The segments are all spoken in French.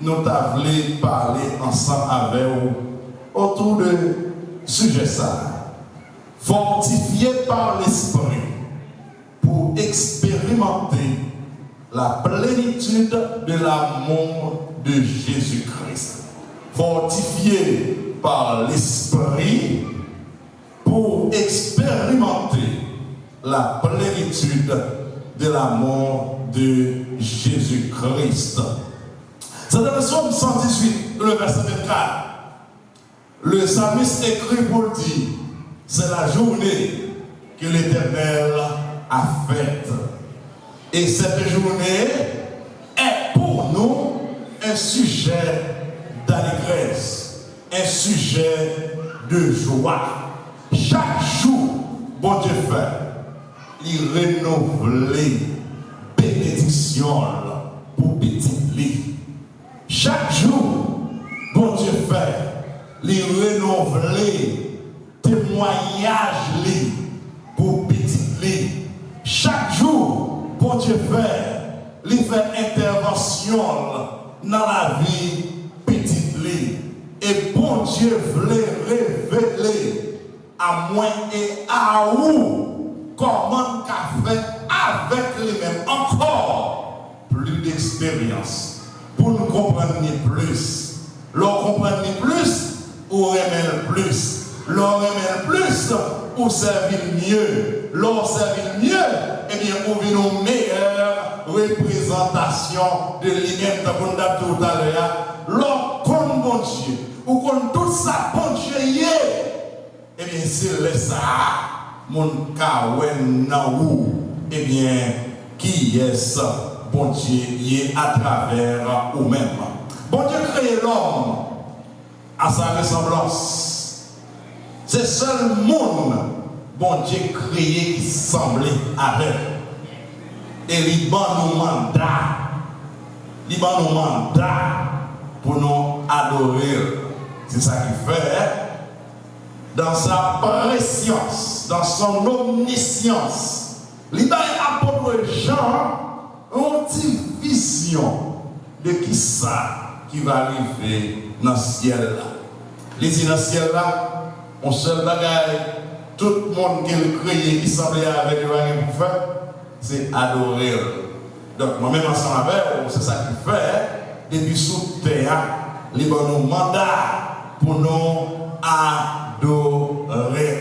nous voulons parler ensemble avec vous autour de sujet ça. Fortifié par l'esprit pour expérimenter la plénitude de l'amour de Jésus-Christ. Fortifié par l'esprit pour expérimenter la plénitude de l'amour de Jésus-Christ. C'est dans le psaume 118, le verset 24. Le psalmiste écrit pour dire, c'est la journée que l'Éternel a faite. Et cette journée est pour nous un sujet d'allégresse, un sujet de joie. Chaque jour, bon Dieu fait, il renouvelle bénédiction pour petit lit. Chaque jour, bon Dieu fait, il renouvelle témoignage pour petit lit. Chaque jour, bon Dieu fait, il fait intervention dans la vie petit lit. Et bon Dieu voulait révéler à moi et à vous comment qu'a fait avec lui-même encore plus d'expérience pour nous comprendre plus. L'on comprend plus, ou remet plus. L'on remet plus, ou servir mieux. L'on servir mieux, eh bien, on vit une meilleure représentation de lui-même, comme on a dit tout à l'heure. L'on compte bon Dieu, ou compte tout ça, bon Dieu, eh bien, c'est le ça, mon kawen naou, eh bien, qui est ça, bon Dieu, y est à travers vous-même. Bon Dieu crée l'homme à sa ressemblance. C'est seul monde, bon Dieu créé qui semblait avec. Et il nous mandat pour nous adorer. C'est ça qu'il fait. Dans sa préscience, dans son omniscience, il a apporté Jean une petite vision de qui ça qui va arriver dans le ciel là. Les dit dans le ciel là, on seul bagaille, tout le monde qui est créé, qui semblait avec le bagage pour faire, c'est adorer. Donc moi-même ensemble avec vous, c'est ça qu'il fait, depuis sous terre, il a un mandat pour nous adorer.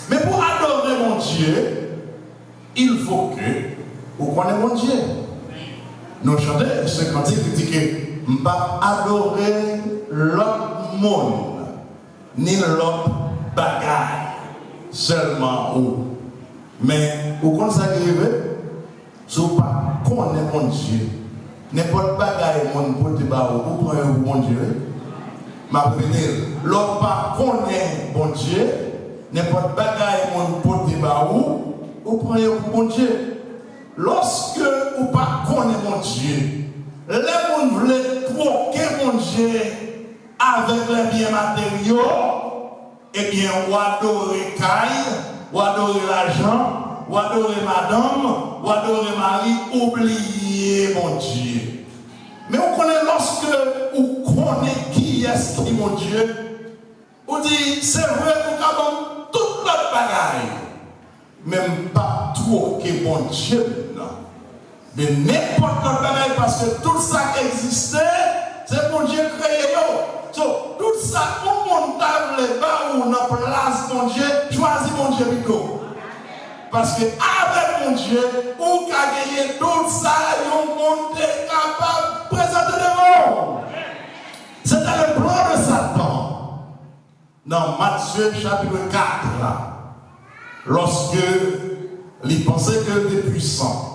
Mais pour adorer mon Dieu, il faut que vous connaissez mon Dieu. Nous chantons ce cantique qui dit que je ne vais pas adorer l'autre monde, ni l'autre bagaille, seulement vous. Mais vous connaissez ça qui arrive? Si vous ne connaissez pas mon Dieu, n'importe bagaille mon pour te battre, vous prenez mon Dieu. Ma prédire, l'autre pas connaît bon Dieu, n'importe bagaille mon pour te battre, vous prenez mon Dieu. Lorsque vous ne connaissez pas mon Dieu, les gens veulent troquer mon Dieu avec les biens matériaux, eh bien, ou adorer Caille, ou adorer l'argent, ou adorer madame, ou adorer Marie, oubliez mon Dieu. Mais vous connaissez lorsque vous connaissez qui est qui mon Dieu, vous dites, c'est vrai, vous avez toute notre bagaille, même pas troquer mon Dieu. De n'importe quel bagaille, parce que tout ça qui existait, c'est mon Dieu créé. Tout ça, tout le monde table bas ou dans place, mon Dieu, choisis mon Dieu plutôt. Parce que avec mon Dieu, on a gagné tout ça, et on monde est capable de présenter le monde. C'était le plan de Satan. Dans Matthieu chapitre 4, lorsque il pensait qu'il était puissant,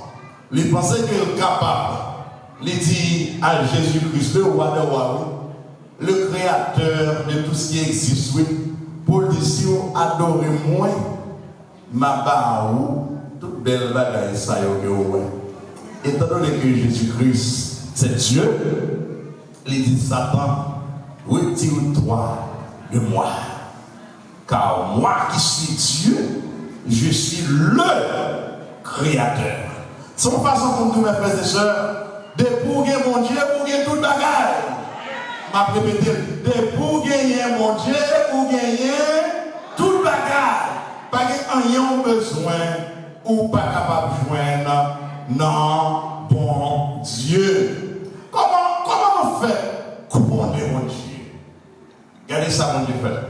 il pensait qu'il est capable, il dit à Jésus-Christ, le roi de roi, le créateur de tout ce qui existe, oui, pour dire si vous adorez moi, ma barou, toute belle bagaille, ça y est. Étant donné que Jésus-Christ, c'est Dieu, il dit Satan, retire-toi de moi. Car moi qui suis Dieu, je suis le créateur. C'est une façon pour nous, mes frères et sœurs, de pour mon Dieu, pour tout bagaille. m'a répété, pour gagner mon Dieu, pour gagner tout bagage. Pas rien besoin ou pas capable de joindre. Non, bon Dieu. Comment on fait couronner mon Dieu? Regardez ça, mon Dieu fait.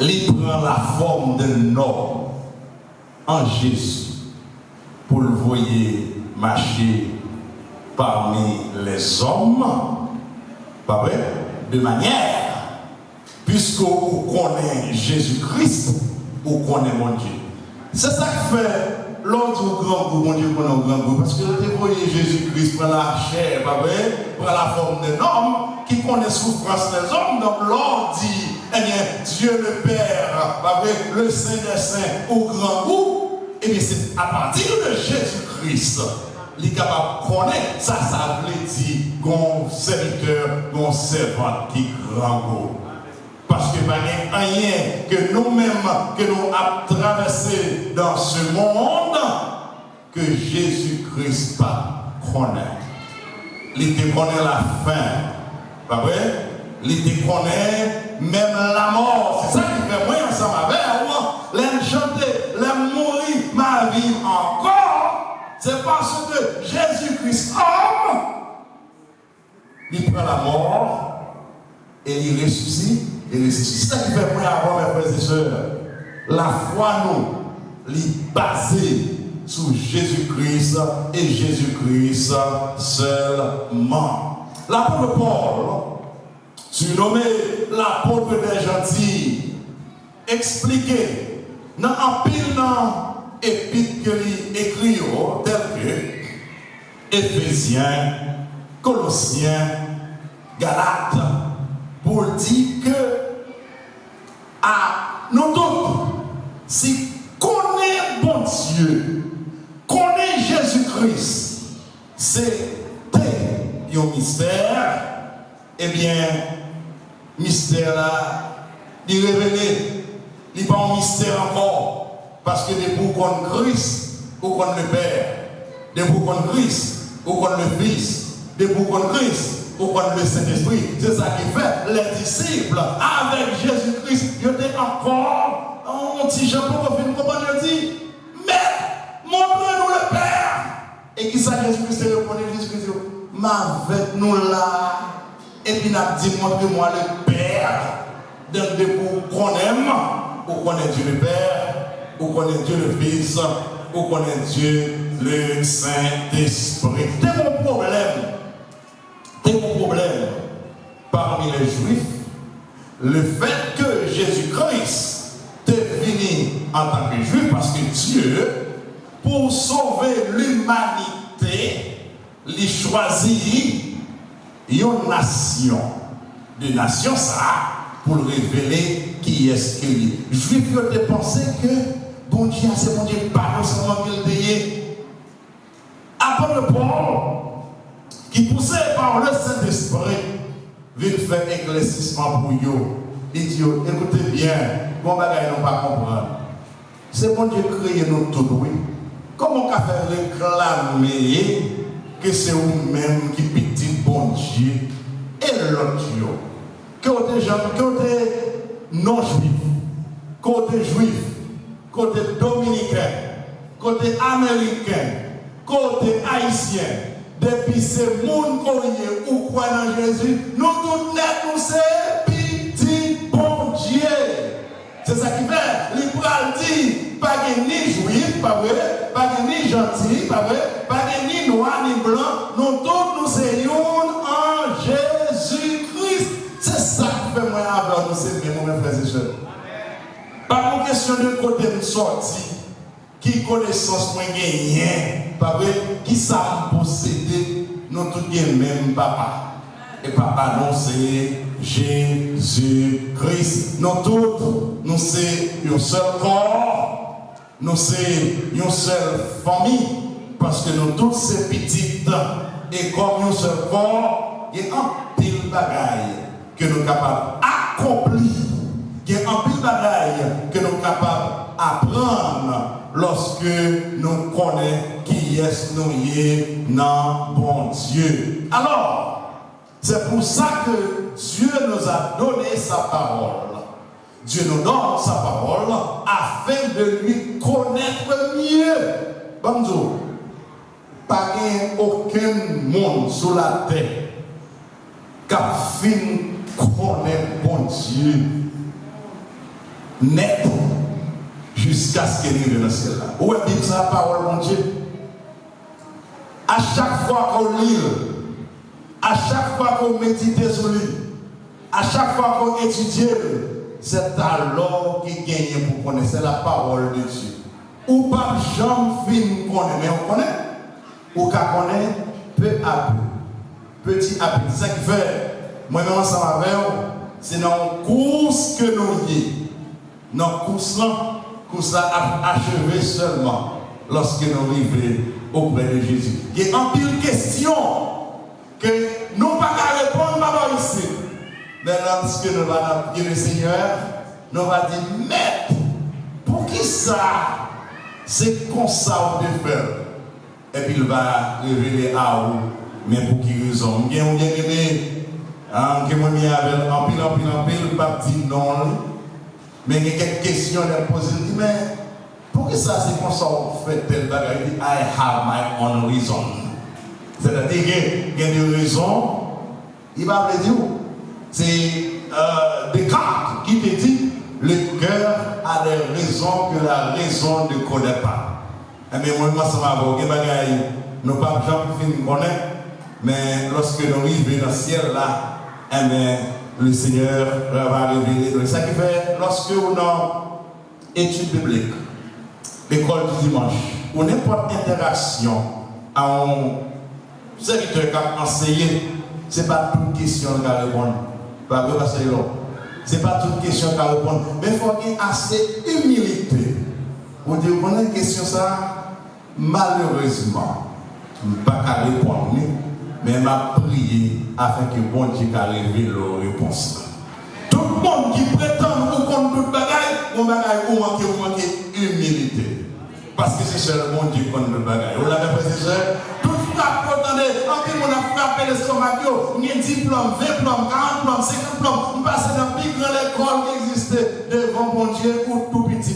Il prend la forme d'un homme en Jésus pour le voyer marcher parmi les hommes, pas vrai? De manière, puisque vous connaissez Jésus-Christ, vous connaissez mon Dieu. C'est ça qui fait l'autre grand goût, mon Dieu, qu'on a un grand goût. Parce que vous voyez Jésus-Christ prend la chair, pas vrai? Prend la forme d'un homme qui connaît souffrance des hommes. Donc l'homme dit, eh bien, Dieu le Père, pas vrai? Le Saint des Saints, au grand goût. Eh bien, c'est à partir de Jésus-Christ, il est capable de connaître, ça veut dire, qu'on serviteur, qu'on servant qui grand goût. Parce que pas rien que nous-mêmes, que nous avons traversé dans ce monde, que Jésus-Christ pas connaît. Il te connaît la fin, pas vrai? Il te connaît même la mort. C'est ça qui fait moi ensemble avec moi. L'aime chanter, l'aime mourir, ma vie encore. C'est parce que Jésus-Christ, homme, il prend la mort et il ressuscite. Et c'est ça qui fait moi avoir mes frères et sœurs. La foi, nous, est basée sur Jésus-Christ et Jésus-Christ seulement. L'apôtre Paul, surnommé l'apôtre des gentils, expliqué dans un pile dans épître qu'il écrit, tel que Éphésiens, Colossiens, Galates, pour dire que à nous tous, si connaît bon Dieu, connaît Jésus-Christ, c'est un mystère, eh bien, mystère là, il révélé, il n'est pas un mystère encore, parce que des pour qu'on Christ, ou qu'on le Père, des pour qu'on Christ, ou qu'on le Fils, des pour qu'on Christ, ou qu'on le Saint-Esprit. C'est ça qui fait les disciples avec Jésus-Christ. Ils étaient encore un petit Jean-Paul qui fait comment il dit, mais montrez-nous le Père. Et qui ça Jésus-Christ répondait, Jésus-Christ dit, m'avec-nous là. Et puis il a dit, montrez-moi le Père. Donc pour qu'on aime, ou qu'on est Dieu le Père, ou qu'on est Dieu le Fils, ou qu'on est Dieu le Saint-Esprit. C'est mon problème. C'est mon problème parmi les Juifs, le fait que Jésus-Christ est venu en tant que Juif, parce que Dieu, pour sauver l'humanité, il choisit une nation. De nation, ça, pour révéler qui est-ce qu'il est. Les Juifs ont pensé que bon Dieu, c'est mon Dieu, pas seulement qu'il est. Après le Paul, qui poussé par le Saint-Esprit, vient faire éclaircissement pour eux. Il dit, écoutez bien, bon bagage nous pas comprendre. C'est bon Dieu créé nous tous, oui. Comment on peut faire réclamer que c'est vous-même qui petit bon Dieu et l'autre Dieu? Côté gens, côté non-juif, côté juif, côté dominicain, côté américain, côté haïtien. Depuis ce monde ou quoi dans Jésus, nous tous nous c'est petit bon Dieu. C'est ça qui fait. L'Ibral dit, pas ni juif, pas vrai, pas ni gentil, pas vrai, pas ni noir ni blanc, nous tous nous c'est en Jésus-Christ. C'est ça qui fait moi avoir nous c'est bien, mon frère et soeur. Pas une question de côté de sortie, qui connaissance moi gagne, pas vrai, qui ça posséder, nous tous bien même papa. Et papa, non, c'est Jésus-Christ. Nous tous, nous c'est un seul corps, nous c'est une seule famille, parce que nous tous c'est petites. Et comme un seul corps, il y a un pile bagaille que nous sommes capables d'accomplir. Il y a un pile bagaille que nous sommes capables d'apprendre lorsque nous connaissons qui est nous dans bon Dieu. Alors, c'est C'est pour ça que Dieu nous a donné sa parole. Dieu nous donne sa parole afin de lui connaître mieux. Bonjour. Pas aucun monde sur la terre qui a fini connaître bon Dieu net jusqu'à ce qu'il arrive dans le ciel. Où est sa parole, mon Dieu? À chaque fois qu'on lit, à chaque fois qu'on médite sur lui, à chaque fois qu'on étudie, c'est alors qu'il gagne pour connaître. C'est la parole de Dieu. Ou pas jamais fin connaître, mais on connaît. Ou qu'on connaît peu à peu. Petit à petit. C'est ça qui fait, moi-même ensemble avec vous, c'est dans la course que nous y dans la course là, achevé seulement lorsque nous arrivons auprès de Jésus. Il y a une pile de questions que nous ne pouvons pas répondre maintenant ici. Mais lorsque nous allons prier le Seigneur, nous allons dire, mais pour qui ça? C'est comme ça on peut faire. Et puis il va révéler à vous, mais pour qui raison? Bien aimé, que moi mis avec en pile, pas dire non. Mais il y a quelques questions à poser. Il dit, mais pour qui ça c'est comme ça on fait tel bagage? Il dit, I have my own reason. C'est-à-dire qu'il y a des raisons, il va me dire, c'est Descartes qui te dit, le cœur a des raisons que la raison ne connaît pas. Mais moi, ça m'a dit, nous ne pouvons pas jamais connaître, mais lorsque nous arrivons dans le ciel là, le Seigneur va révéler. C'est ça qui fait, lorsque on a étude biblique, l'école du dimanche, ou n'importe interaction à un serviteur qui a enseigné, ce n'est pas toute question qu'il a répondre. Ce n'est pas toute question qu'il a répondre. Mais il faut qu'il y ait assez d'humilité pour dire qu'on a une question ça, malheureusement, je ne peux pas répondre, mais je prié afin que bon Dieu révèle leur réponse. Tout le monde qui prétend pour qu'on tout bagaille, on bagaille ou manquer humilité. Parce que c'est seulement Dieu qu'on le bagaille. Vous l'avez fait, c'est cher. Tout frappe, attendez, en plus on a frappé l'estomac, il y a 10 plombs, 20 plombs, 40 plombs, 50 plombs. On passe dans la plus grande école qui existait devant mon Dieu ou tout petit.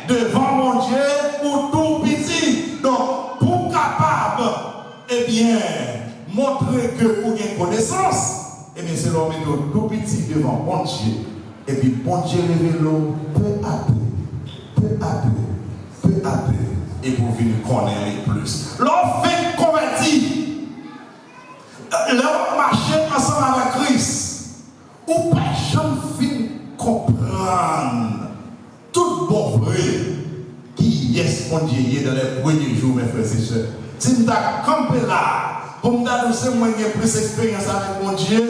Devant mon Dieu ou tout petit. Donc, pour capable, eh bien, montrer que vous avez connaissance, eh bien, c'est leur méthode tout petit devant mon Dieu. Et puis, bon Dieu révèle peu à peu, et pour venir connaître plus. L'on fait converti, l'on marche ensemble avec Christ, ou pas jamais comprendre tout bon vrai qui est mon Dieu dans les premiers jours, mes frères et sœurs. Si nous avons campé là, pour nous annoncer moins de plus d'expérience avec mon Dieu,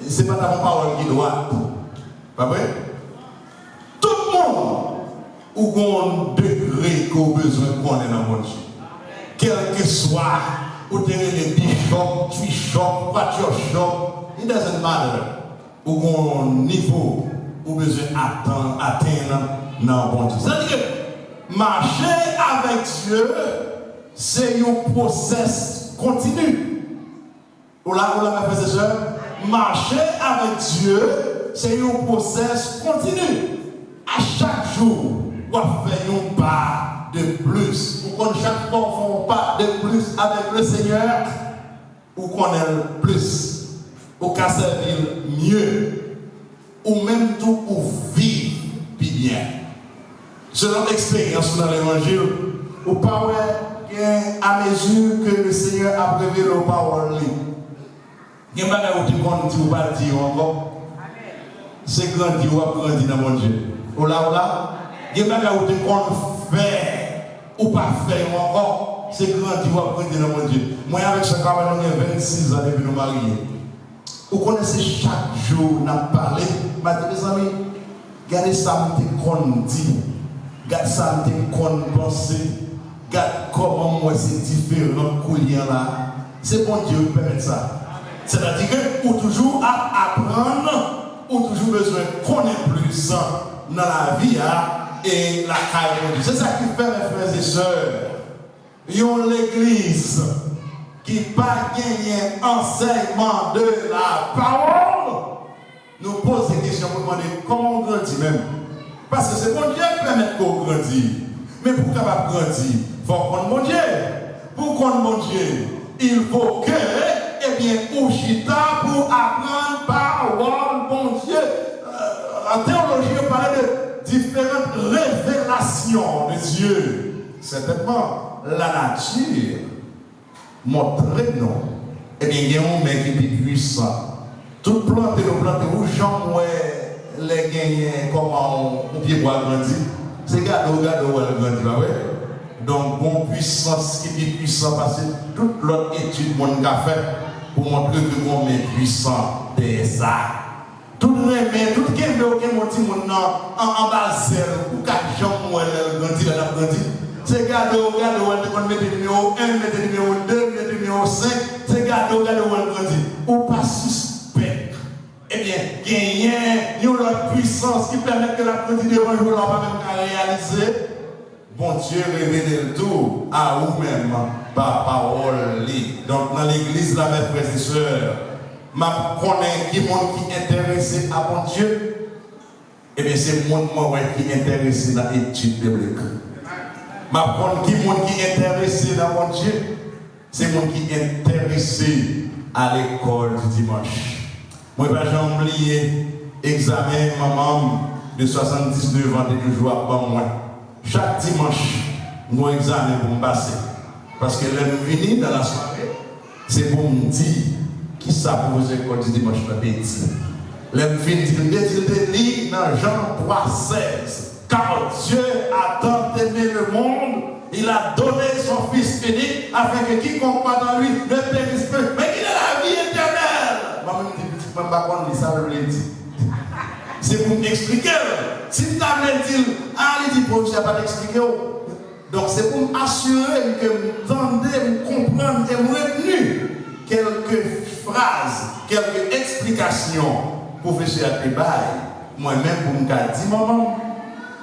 ce n'est pas ta parole qui doit. Pas vrai? Tout le monde ou un degré qu'on a besoin de connaître dans mon Dieu. Quel que soit, ou tu es les bishop, twishop, patriarchop, it doesn't matter. Ou un niveau ou besoin d'atteindre dans mon Dieu. C'est-à-dire que marcher avec Dieu, c'est un process continu. Ou là, mes frères et sœurs, marcher avec Dieu, c'est un process continu. À chaque jour, on fait un pas de plus. Ou qu'on chaque fois on fait un pas de plus avec le Seigneur, ou qu'on aime plus, ou qu'on servir mieux, ou même tout pour vivre bien. Selon l'expérience dans l'évangile, ou pas à mesure que le Seigneur a révélé nos paroles, il y a des choses qui sont pas dire encore. C'est grandi ou pas grandi dans mon Dieu. Ou là, il y a des choses qui sont fait ou pas fait encore. C'est grandi ou pas grandi dans mon Dieu. Moi, avec ce camarade, j'ai 26 ans depuis nous marier. Vous connaissez chaque jour, nous avons parlé. Je dis, mes amis, regardez ça, qu'on dit. Regardez ça, qu'on pense. Regardez comment moi c'est différent coulier là. C'est bon Dieu qui permet ça. C'est-à-dire que pour toujours apprendre, ou toujours besoin de connaître plus dans la vie et la carrière. C'est ça qui fait, mes frères et sœurs. Ils ont l'église qui pas gagné enseignement de la parole, nous posons des questions pour demander comment on grandit même. Parce que c'est bon Dieu qui permet qu'on grandisse. Mais pour capable grandir, il faut prendre mon Dieu. Pour prendre mon Dieu, il faut que, eh bien, Ouchita pour apprendre parole, bon Dieu. En théologie, on parlait de différentes révélations de Dieu. Certainement, la nature montre non. Eh bien, il y a un mec qui est puissant. Toute plante où Jean les gagnants, comment on pied bois grandir. C'est gado où elle grandit, pas vrai? Donc, bon puissance qui est puissant parce que toute l'autre étude mon a fait pour montrer que bon est puissant des ça. Tout le monde, tout le monde en bas ou 4 gens où elle grandit, elle a grandi. C'est gado où elle met le numéro 1, met le numéro 2, met le numéro 5. C'est gado où elle grandit. Ou pas suspect. Eh bien, il y a une autre puissance qui permet que la grandit devant nous, on va même réaliser. Bon Dieu révèle le tout à vous-même par parole. Donc, dans l'église, là, mes frères et sœurs, je connais qui est intéressé à bon Dieu. Eh bien, c'est le monde qui est intéressé dans l'étude biblique. Je connais qui est intéressé dans bon Dieu. C'est le monde qui est intéressé à l'école du dimanche. Moi, je n'ai jamais oublié l'examen maman de 79 ans de toujours à moi. Chaque dimanche, nous examen pour me passer. Parce que l'homme dans la soirée, c'est pour me dire qui ça pour vous école du dimanche la bêtise. L'homme venu de lire dans Jean 3,16. Car Dieu a tant aimé le monde, il a donné son Fils unique afin que quiconque croit dans lui ne périsse pas, mais qu'il ait la vie éternelle. Moi-même, je dis, je ne sais pas ça veut dire. C'est pour m'expliquer. Si tu as dit, il dit, bon, je n'ai pas t'expliquer. Donc c'est pour m'assurer que vous entendez, vous comprenez et vous retenez quelques phrases, quelques explications pour faire ce débat. Moi-même, pour me dire, maman,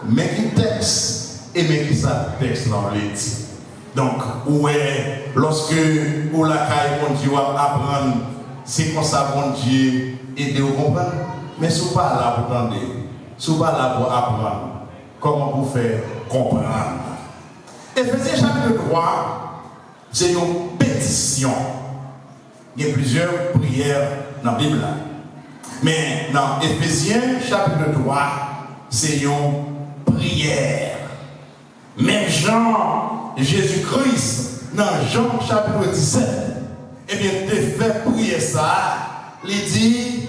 mais qui texte et mais qui ça texte dans l'éthique. Donc, ouais, lorsque vous la caille, mon Dieu, apprendre, c'est comme ça, mon Dieu, aider vous comprendre. Mais si vous pas là pour entendre, si vous pas là pour apprendre, comment vous faire comprendre? Éphésiens chapitre 3, c'est une pétition. Il y a plusieurs prières dans la Bible. Mais dans Éphésiens chapitre 3, c'est une prière. Même Jean, Jésus-Christ, dans Jean chapitre 17, eh bien, tu fait prier ça. Il dit,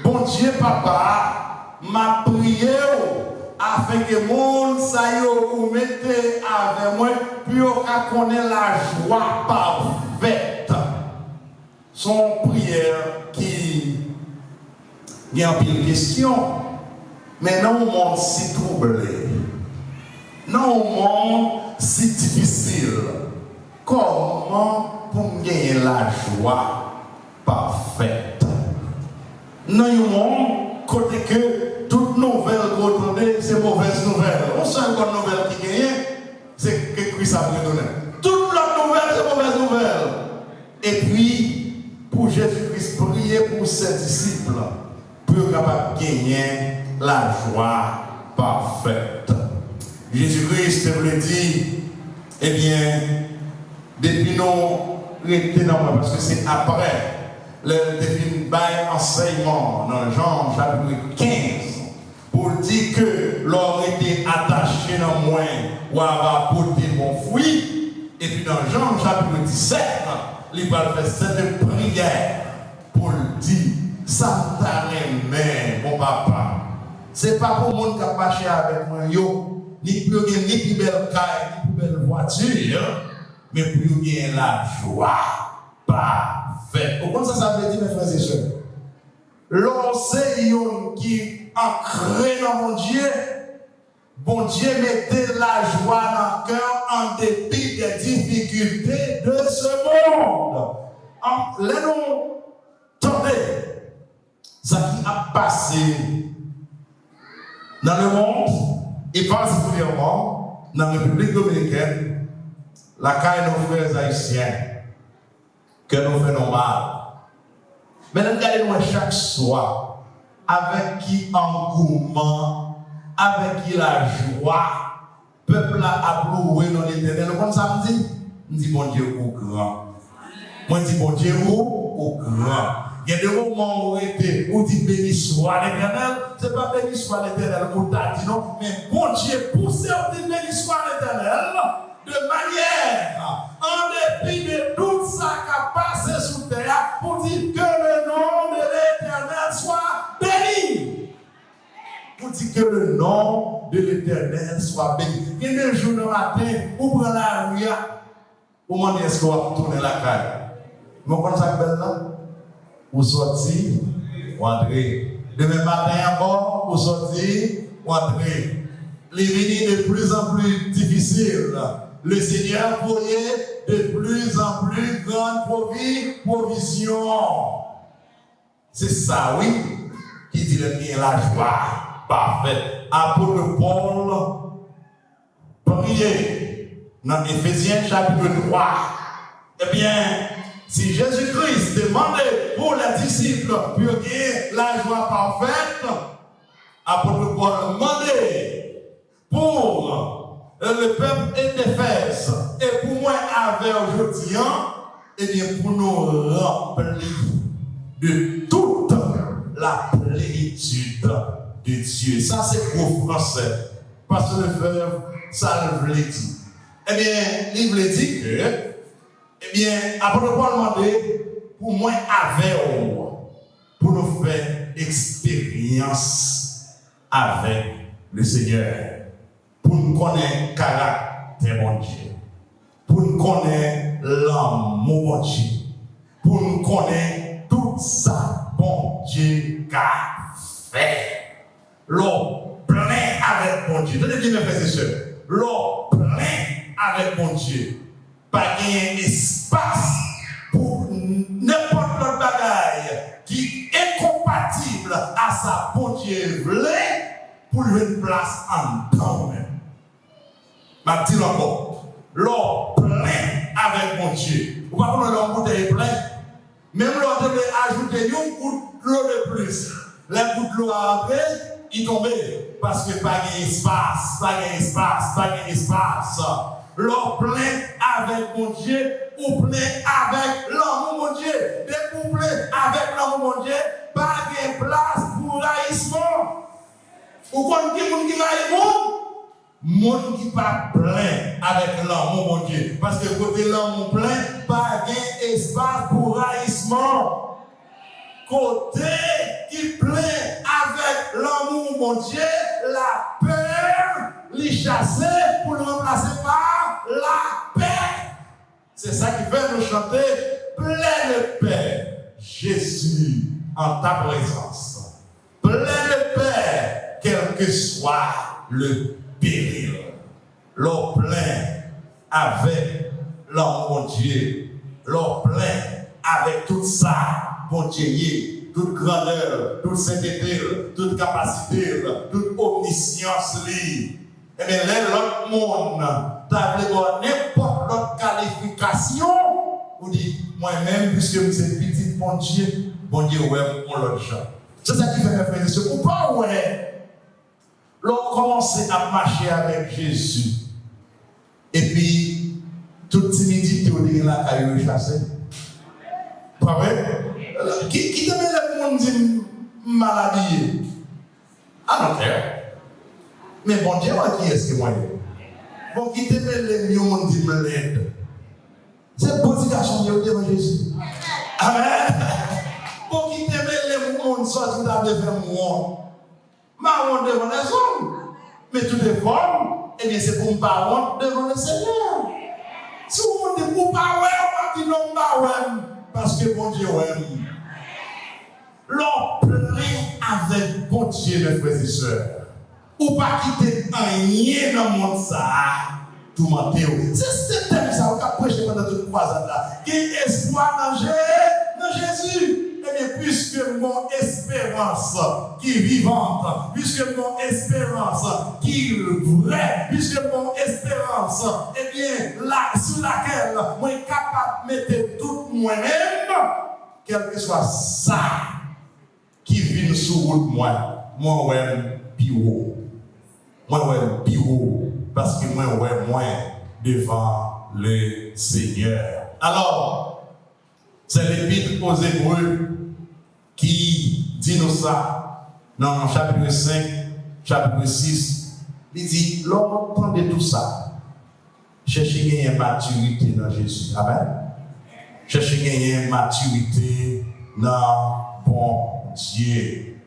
bon Dieu, papa, m'a prié afin que mon sayo ou mettez avec moi, puis on connaît la joie parfaite. Son prière qui y a une question, mais non au monde si troublé, non au monde si difficile, comment pour gagner la joie parfaite? Non au monde côté que toute nouvelle qu'on donne, c'est mauvaise nouvelle. On sait une nouvelle qui gagne, c'est que Christ a donné. Toute la nouvelle, c'est mauvaise nouvelle. Et puis, pour Jésus-Christ, prier pour ses disciples, pour capable gagner la joie parfaite. Jésus-Christ vous dit, eh bien, depuis nous, restez dans moi, parce que c'est après le défini bail enseignement dans Jean chapitre 15, pour dire que l'on était attaché dans moi, ou avoir porté mon fruit, et puis dans Jean chapitre 17, il va faire cette prière pour dire, ça t'a aimé, mon papa. C'est pas pour le monde qui a marché avec moi, ni pour gagner ni plus belle caille, ni plus belle voiture, mais pour gagner la joie parfaite. Pourquoi ça veut dire, mes frères et sœurs? L'océan qui ancré dans mon Dieu, bon Dieu mettait la joie dans le cœur en dépit des difficultés de ce monde. Là, nous, attendez, ça qui a passé dans le monde, et particulièrement dans la République dominicaine, la caille de nos frères haïtiens. que nous faisons mal. Mais nous regardons chaque soir avec qui engouement, avec qui la joie, peuple a loué dans l'éternel. Comme ça me dit, bon Dieu au grand. Moi je dis bon Dieu au grand. Il y a des moments où dit béni soit l'éternel. Ce n'est pas béni soit l'éternel pour t'a dit non, mais bon Dieu poussé au dit béni soit l'éternel de manière, en dépit de tout ça qui a passé sous terre, pour dire que le nom de l'éternel soit béni. Pour dire que le nom de l'éternel soit béni. Il y a des jours le matin, vous prenez la rue, vous demandez est-ce qu'on va tourner la caille. Vous comprenez ça belle là? Vous sortez, vous entrez. Demain matin encore, vous sortez, vous entrez. Les vignes de plus en plus difficiles. Le Seigneur voyait de plus en plus grande provision. C'est ça, oui, qui dit le bien la joie. Parfait. Apôtre Paul, priez dans Éphésiens chapitre 3. Eh bien, si Jésus-Christ demandait pour les disciples pour gagner la joie parfaite, apôtre Paul demandait pour le peuple d'Éphèse et pour moi avec aujourd'hui, et bien pour nous remplir de toute la plénitude de Dieu. Ça c'est pour français. Parce que le frère, ça le veut dire. Eh bien, il veut dire que, eh bien, apôtre Paul demandait pour moi avec vous, pour nous faire expérience avec le Seigneur. Pour nous connaître le caractère mon Dieu, pour nous connaître l'amour mon Dieu, pour nous connaître tout ça bon Dieu qu'a fait. L'eau plein avec mon Dieu. Tenez bien mes frères et sœurs. L'eau plein avec mon Dieu. Pas gagner espace pour n'importe quel bagaille qui est incompatible à sa bon Dieu pour lui une place en temps même. Ma dit encore, l'eau plein avec mon Dieu. Vous ne pouvez pas prendre l'eau bouteille plein. Même l'eau devait ajouter une goutte d'eau de plus. La goutte d'eau à entrer, il tombait. Parce que pas d'espace, pas d'espace, pas d'espace. L'eau plein avec mon Dieu, ou plein avec l'amour mon Dieu. Dès que vous plein avec l'amour mon Dieu, pas de place pour haïssement. Ou quand qui moun qui haïssement? Monde qui pas plein avec l'amour, mon Dieu. Parce que côté l'amour plein, pas d'espace pour haïssement. Côté qui plein avec l'amour, mon Dieu, la peur, les chasser pour le remplacer par la paix. C'est ça qui fait nous chanter plein de paix. Jésus en ta présence. Plein de paix, quel que soit le péril, l'eau plein avec l'amour, mon Dieu, l'eau plein avec tout ça, mon Dieu, toute grandeur, toute sainteté, toute capacité, toute omniscience. Et bien, l'autre monde, t'as n'importe quelle qualification, ou dit, moi-même, puisque vous êtes petit, mon Dieu, ouais, mon l'autre gens. C'est ça qui fait mes frères et sœurs. Ou pas, ouais. L'on commence à marcher avec Jésus. Et puis, toute timidité, on dit la caillou chassée. Pas vrai? Qui te met le monde dit mal habillé? Ah non, mais bon Dieu, qui est-ce que moi? Bon, qui te met le monde dit me l'aide? C'est bon, petit garçon, il y a Jésus. Amen. Bon, qui te met le monde sorti d'avec moi? Ma honte devant les hommes. Mais tout est forme, et bien c'est pour me pas honte devant le Seigneur. Si vous me dites pour pas ouais, on va dire non, pas ouais. Parce que bon Dieu aime. L'on plein avec bon Dieu, mes frères et sœurs. Ou pas quitter rien dans le monde ça. Tout mentir. C'est ce thème ça, on a prêché pendant toute 3 ans là. Qui est espoir dans Jésus. Eh bien, puisque mon espérance qui est vivante, puisque mon espérance qui est vraie, puisque mon espérance, eh bien, là, sur laquelle moi suis capable de mettre toute moi-même, quel que soit ça qui vient sur route moi ouais piro. Moi ouais piro parce que moi ouais moi devant le Seigneur. Alors, c'est l'épître aux Hébreux qui dit nous ça dans le chapitre 5, chapitre 6. Il dit, lors de tout ça, cherchez une maturité dans Jésus. Amen. Cherchez une maturité dans bon Dieu.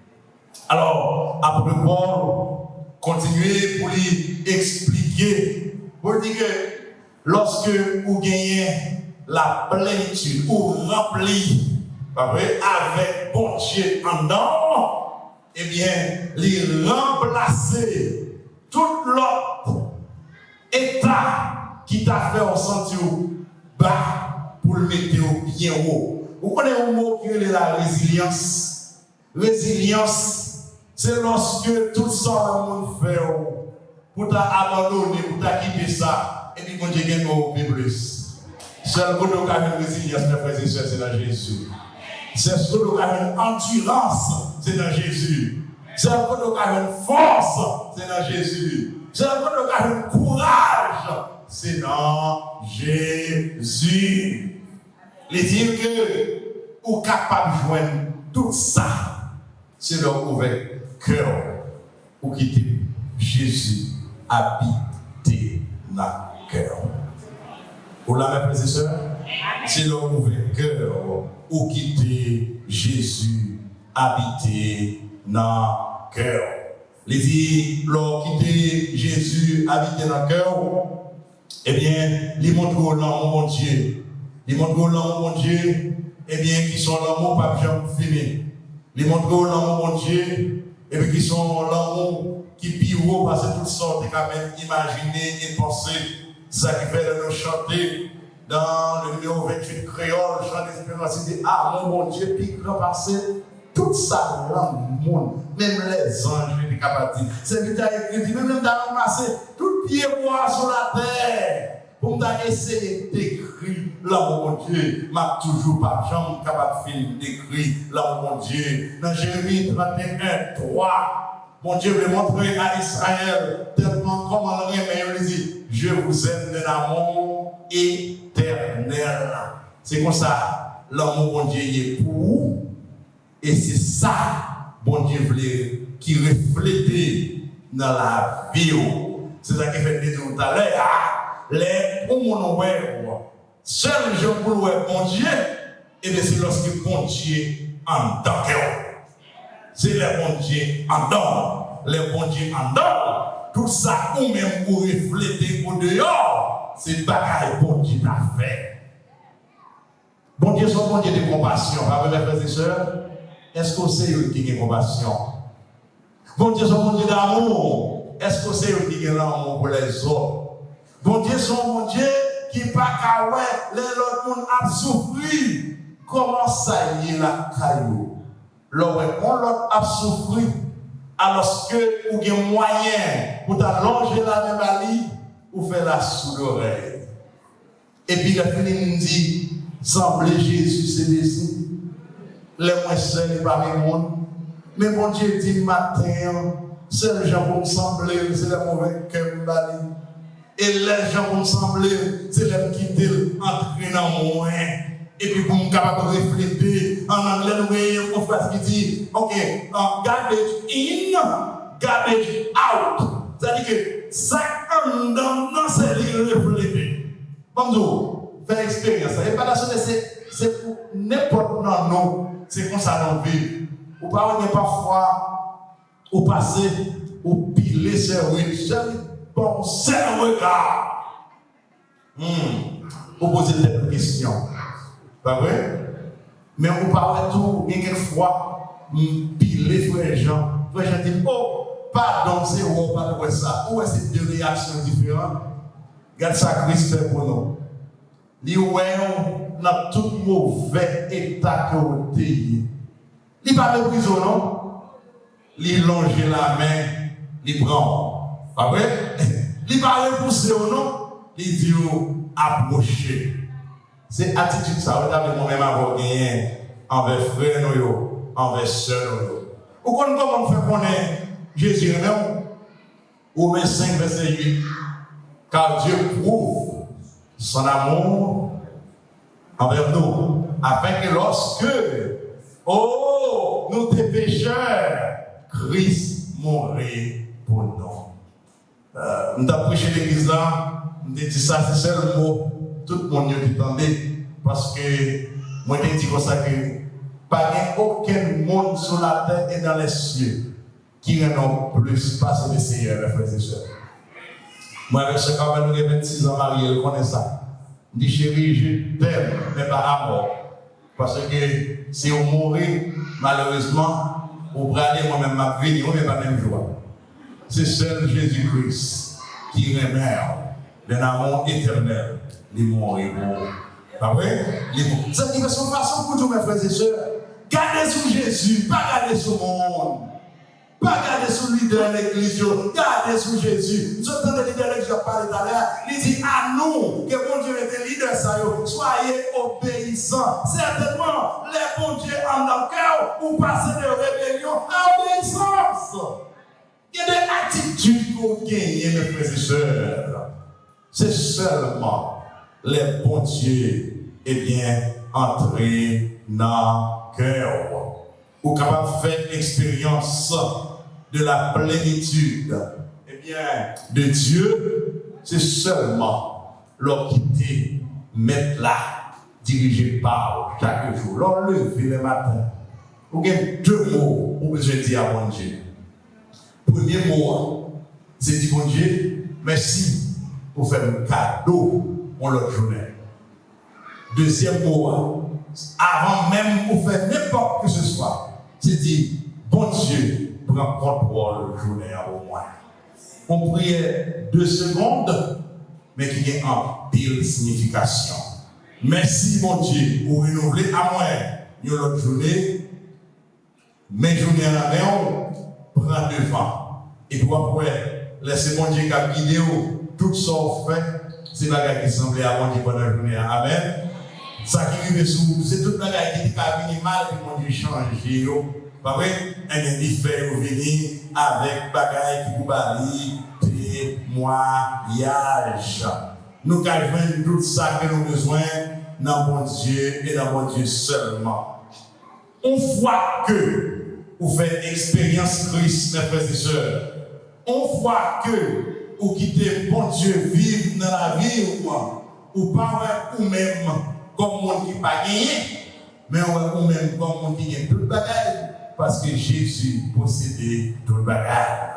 Alors, après Paul, continuez pour lui expliquer, pour dire que lorsque vous gagnez la plénitude, ou rempli avec bon Dieu en dedans, eh bien, les remplacer tout l'autre état qui t'a fait ressentir bas pour le mettre au bien haut. Vous connaissez un mot qui est la résilience. Résilience, c'est lorsque tout ça le monde fait pour t'abandonner, pour t'quitter ça, et puis quand tu gagnes au plus. Seul côté où il y a une résilience, mes frères et sœurs, c'est dans Jésus. C'est ce côté où il y a une endurance, c'est dans Jésus. C'est le côté où il y a une force, c'est dans Jésus. C'est le côté où il y a un courage, c'est dans Jésus. Les dire que vous êtes capable de joindre tout ça, c'est leur ouvert cœur pour quitter Jésus, habiter dans le cœur. Pour la mes frères et sœurs, c'est leur ouvert cœur pour quitter Jésus, habiter dans le cœur. Les dit, leur quitter Jésus, habiter dans le cœur, eh bien, les montrent l'amour mon Dieu. Les montrent l'amour mon Dieu, eh bien, qui sont l'amour pas jamais fini. Les montrent l'amour mon Dieu, et bien, qui sont l'amour qui pire parce que toutes sortes de même imaginer et penser. C'est ça qui fait de nous chanter dans le numéro 28 créole, chant d'espérance, il dit, ah mon Dieu, puis grand passé, tout ça dans le monde, même les anges, je suis capable de dire. C'est vite à écrire, même dans le passé, tout pied moi sur la terre, pour essayer d'écrire l'amour mon Dieu, m'a toujours pas jamais capable de d'écrire l'amour mon Dieu. Dans Jérémie 31, 3, mon Dieu veut montrer à Israël tellement comment il dit, je vous aime d'un amour éternel. C'est comme ça, l'amour mon Dieu est pour vous. Et c'est ça, bon Dieu voulait, qui reflète dans la vie. C'est ça qui fait dire tout à l'heure. Les pour mon ouais, seul je pour le bon Dieu, et bien c'est lorsque bon Dieu en tant que c'est les bons dieux en dehors, les bons dieux en dehors. Tout ça, ou même pour refléter au dehors, c'est bagaille bon Dieu t'a fait. Bon Dieu, son bon Dieu de compassion. Mes frères et sœurs, est-ce que c'est eux qui ont compassion? Bon Dieu, son bon Dieu d'amour. Est-ce que c'est eux qui ont l'amour pour les autres? Bon Dieu, son bon Dieu qui pas qu'à les autres monde a souffert. Comment ça y est la caillou? On l'autre a souffert. Alors que vous avez moyen pour t'allonger la même ali ou faire la sous l'oreille. Et puis il a fini de dire, semblez Jésus, c'est des les moins seuls et pas les monde. Mais mon Dieu dit le matin, c'est les gens pour me sembler, c'est les mauvais que me bali. Et les gens pour me sembler, c'est les qui quitter, entrer dans moi. Et puis pour me capable de refléter, en anglais, nous voyons une phrase qui dit, ok, garbage in, garbage out. C'est-à-dire que ça en dans c'est reflété. Bonjour, faire expérience. Et pas c'est pour n'importe non. C'est comme ça dans la vie. Ou pas, on n'est parfois, ou passer, ou piler ses rues, bon, c'est un regard. Vous posez des questions. Pas vrai? Mais on parle tout, et quelquefois, piler frère Jean. Frère Jean dit, oh, pardon, c'est où, pas de ça. Où est-ce deux réactions différentes? Regarde ça, Christ fait pour nous. Il est dans tout mauvais état que vous êtes. Il pas de prison, non? Il longe la main, il prend. Pas vrai? Il pas repousser, non? Il dit, approchez. C'est attitude ça, vous avez moi-même avoir gagné envers frères nous, envers sœurs nous. Vous connaissez comment on fait connaître Jésus même? Romains 5, verset 8. Car Dieu prouve son amour envers nous, afin que lorsque, nous des pécheurs, Christ mourrait pour nous. Nous avons prêché l'église là, nous avons dit ça, c'est seul mot, tout le monde a entendu, parce que moi je dis comme ça que pas aucun monde sur la terre et dans les cieux qui en plus passer le Seigneur, mes frères et sœurs. Moi, avec ce quand même, 26 ans marié, je connais ça. Je dis, chérie, je t'aime, mais pas à mort. Parce que si vous mourrez, malheureusement, vous prenez moi-même ma vie, on n'est pas même joie. C'est seul Jésus-Christ qui remeurt d'un amour éternel, les morts et morts. Pas vrai? Ça dit que son façon pour tous mes frères et sœurs. Gardez sur Jésus, pas gardez sur le monde. Pas garder sur le leader de l'église, gardez sur Jésus. Nous entendons le leader de l'église, je parlais tout à l'heure. Il dit à nous, que bon Dieu est leader, soyez obéissants. Certainement, les bons dieux en leur cœur, ou passer de rébellion à obéissance. Il y a des attitudes qu'on gagne, mes frères et sœurs. C'est seulement les bons dieux, entrer dans le cœur. Ou capable de faire l'expérience de la plénitude de Dieu, c'est seulement l'occupé, mettre là, dirigé par chaque jour. L'on lever le matin. Vous avez deux mots pour besoin de dire à mon Dieu. Premier mot, c'est dire mon Dieu, merci pour faire un cadeau pour l'autre journée. Deuxième mot, avant même pour faire n'importe que ce soit, c'est dire, bon Dieu, prends contrôle de la journée au moins. On priait 2 secondes, mais qui a en pile signification. Merci, mon Dieu, pour renouveler à moi une autre journée. Mes journées à la main, prends devant. Et puis après, laissez mon Dieu qui guide tout ce qu'on fait, c'est la qui semblait à mon Dieu pendant la journée. Amen. Ça qui arrive sous, c'est toute la qui a venu mal, et mon Dieu change. Pas vrai? Un fait venir avec bagaille qui vous balaye, témoignage. Nous avons tout ça que nous avons besoin dans mon Dieu et dans mon Dieu seulement. On voit que vous faites expérience Christ, mes frères et sœurs. On voit que vous quittez bon Dieu vivre dans la vie ou pas ou même comme monde qui n'a pas gagné, mais ou même comme monde qui gagne tout le bagage, parce que Jésus possédait tout le bagage.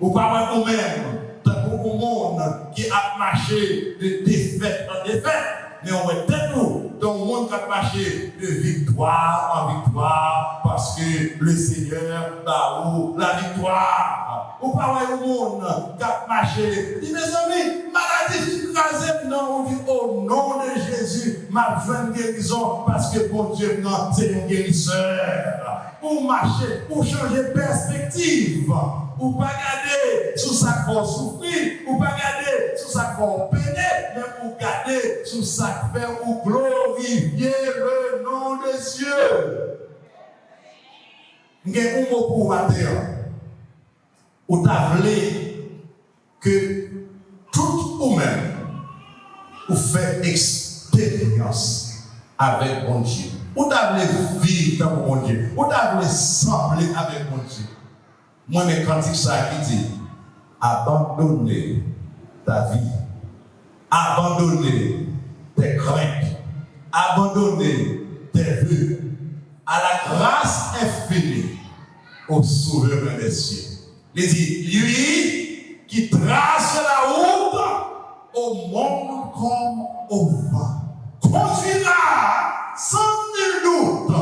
Ou pas ou même, tant beaucoup de monde qui a marché de défaite en défaite, mais on est tout dans le monde qui a marché de victoire en victoire, parce que le Seigneur a eu la victoire. Ou pas au monde qui a marché, dit mes amis, maladie écrasée, non, on dit au nom de Jésus, ma jeune guérison, parce que bon Dieu, non, c'est un guérisseur. Ou marcher, ou changer de perspective, ou pas garder sous sa force souffrir, ou pas garder sous sa force peiner, mais ou garder sous sa faire ou glorifier le nom de Dieu. Il y a un mot pour matin. Ou t'avouer que tout ou même, ou fait expérience avec mon Dieu. Ou t'avouer vivre dans mon Dieu. Ou t'avouer sembler avec mon Dieu. Moi, mes cantiques, ça qui dit, abandonner ta vie, abandonner tes craintes, abandonner tes vœux à la grâce infinie au souverain des cieux. Il dit, lui qui trace la route au monde comme au vent, conduira sans nul doute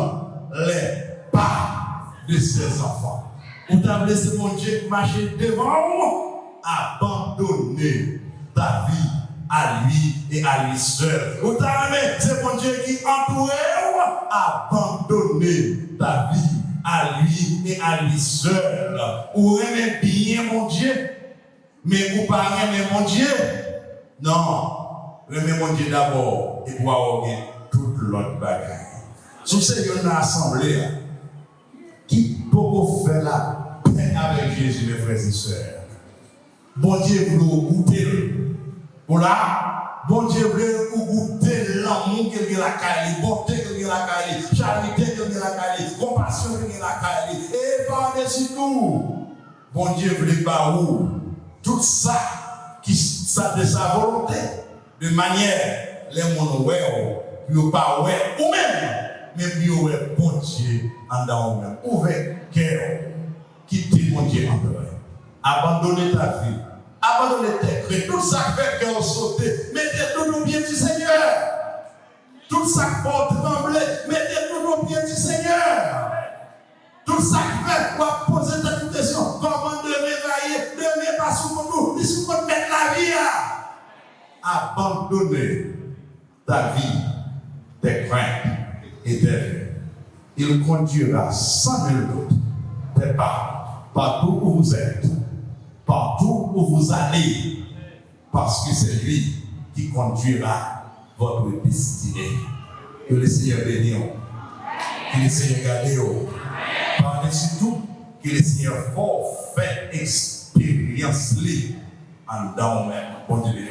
les pas de ses enfants. Vous avez laissé mon Dieu marcher devant vous, abandonner ta vie à lui et à lui seul. Vous avez c'est mon Dieu qui entoure vous, abandonner ta vie à lui et à lui seul. Vous aimez bien mon Dieu, mais vous ne pas aimer mon Dieu. Non, aimez mon Dieu d'abord et pour avoir l'autre bagaille. Si c'est une assemblée qui peut faire la paix avec Jésus, mes frères et sœurs, bon Dieu vous goûter. Voilà, bon Dieu vous goûter l'amour qu'il a la caille, bonté qu'il a la caille, charité qu'il a la caille, compassion qu'il a la caille, et par-dessus tout, bon Dieu voulait pas où tout ça qui ça de sa volonté, de manière les monouets, puis pas ouais, ou même, mais puis ouais, bon Dieu en dedans même, ouvert cœur, quitter bon Dieu en dehors, abandonner ta vie, abandonner tes craintes, tout ça fait cœur sauter, mettez tout au pied du Seigneur, tout ça porte trembler, mettez tout au pied du Seigneur. Tout ça fait pour poser cette question. Comment demain pas sous nous, mais sous notre mettre la vie. Abandonner ta vie, tes craintes et tes faits. Il conduira sans nul doute tes pas partout où vous êtes, partout où vous allez, parce que c'est lui qui conduira votre destinée. Que le Seigneur bénisse, que le Seigneur garde. Par-dessus tout, que le Seigneur fait expérience en dedans même. Bon Dieu.